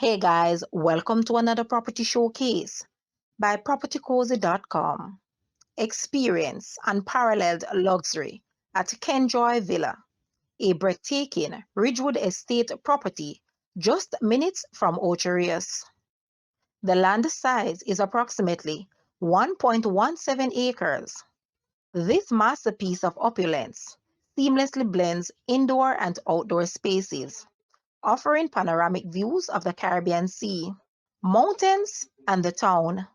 Hey guys, welcome to another property showcase by propertycozy.com. Experience unparalleled luxury at Kenjoy Villa, a breathtaking Ridgewood estate property just minutes from Ocho Rios. The land size is approximately 1.17 acres. This masterpiece of opulence seamlessly blends indoor and outdoor spaces, offering panoramic views of the Caribbean Sea, mountains, and the town.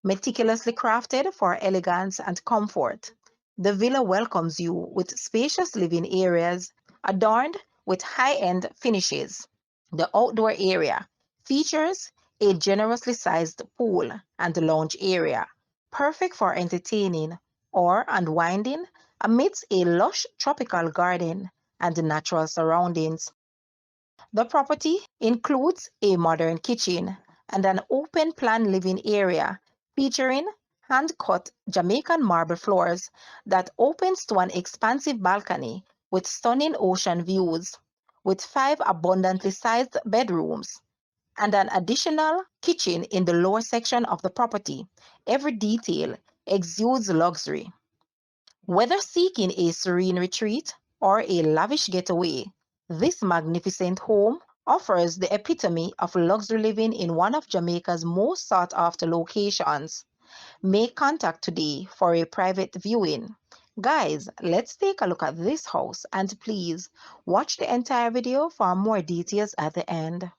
Meticulously crafted for elegance and comfort, the villa welcomes you with spacious living areas adorned with high-end finishes. The outdoor area features a generously sized pool and lounge area, perfect for entertaining or unwinding amidst a lush tropical garden and natural surroundings. The property includes a modern kitchen and an open-plan living area featuring hand-cut Jamaican marble floors that opens to an expansive balcony with stunning ocean views, with 5 abundantly sized bedrooms and an additional kitchen in the lower section of the property. Every detail exudes luxury. Whether seeking a serene retreat or a lavish getaway, this magnificent home offers the epitome of luxury living in one of Jamaica's most sought after locations. Make contact today for a private viewing. Guys, let's take a look at this house and please watch the entire video for more details at the end.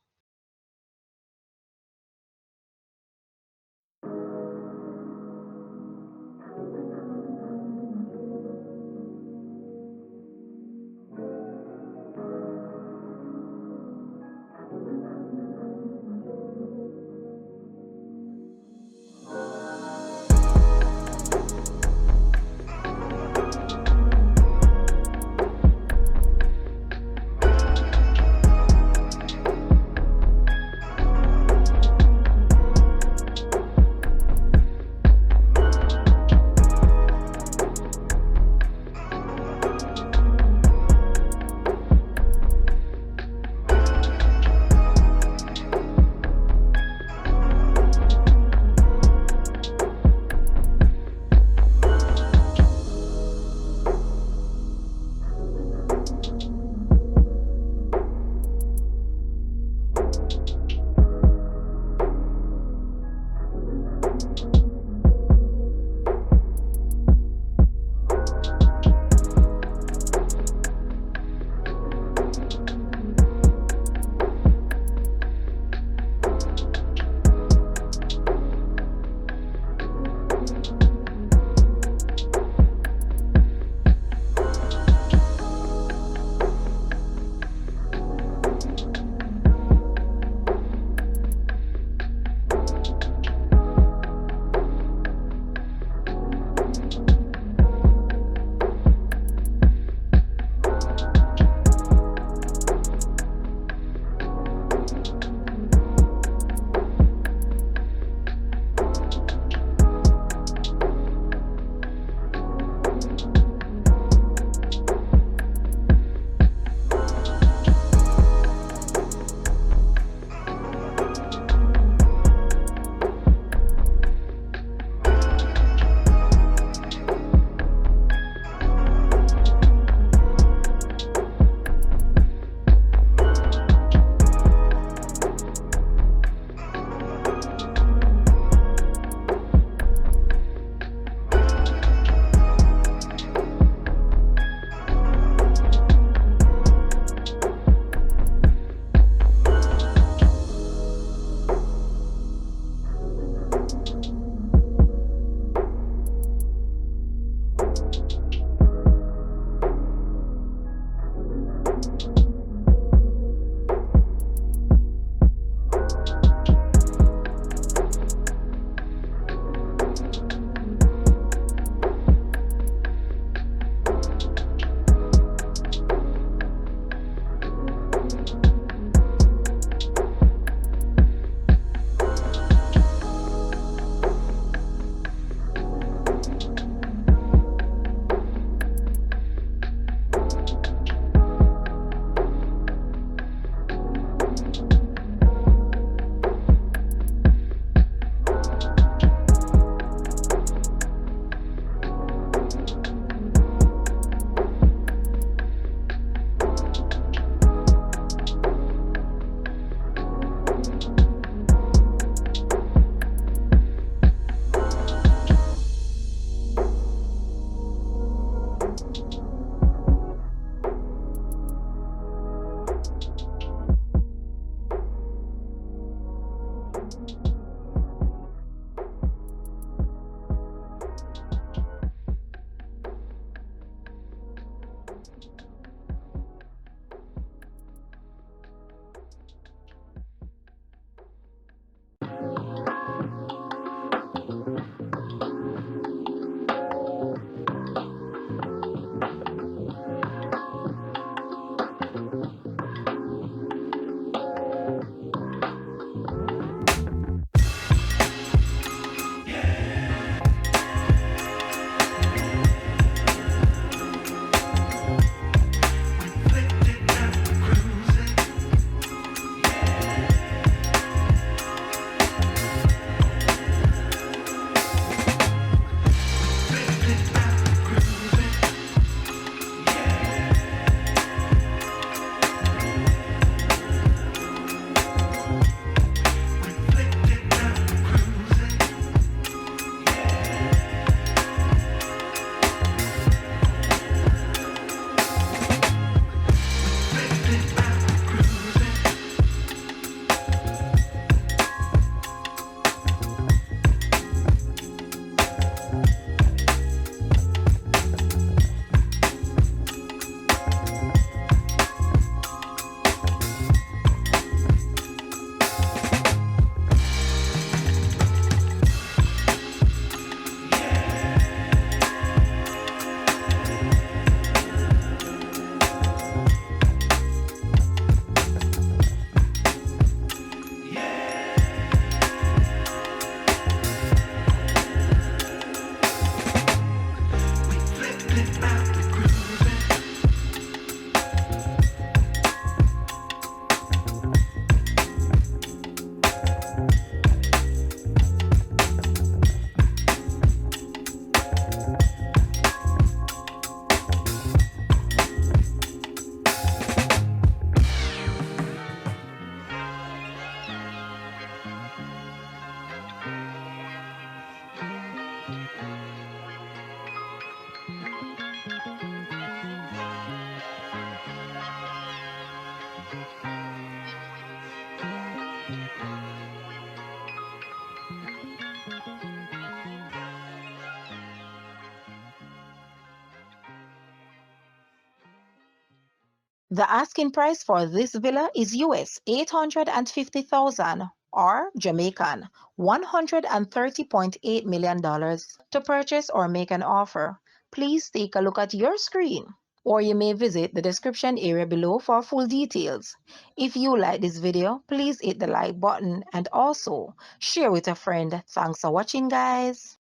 The asking price for this villa is US 850,000 or Jamaican $130.8 million. To purchase or make an offer, please take a look at your screen, or you may visit the description area below for full details. If you like this video, please hit the like button and also share with a friend. Thanks for watching, guys.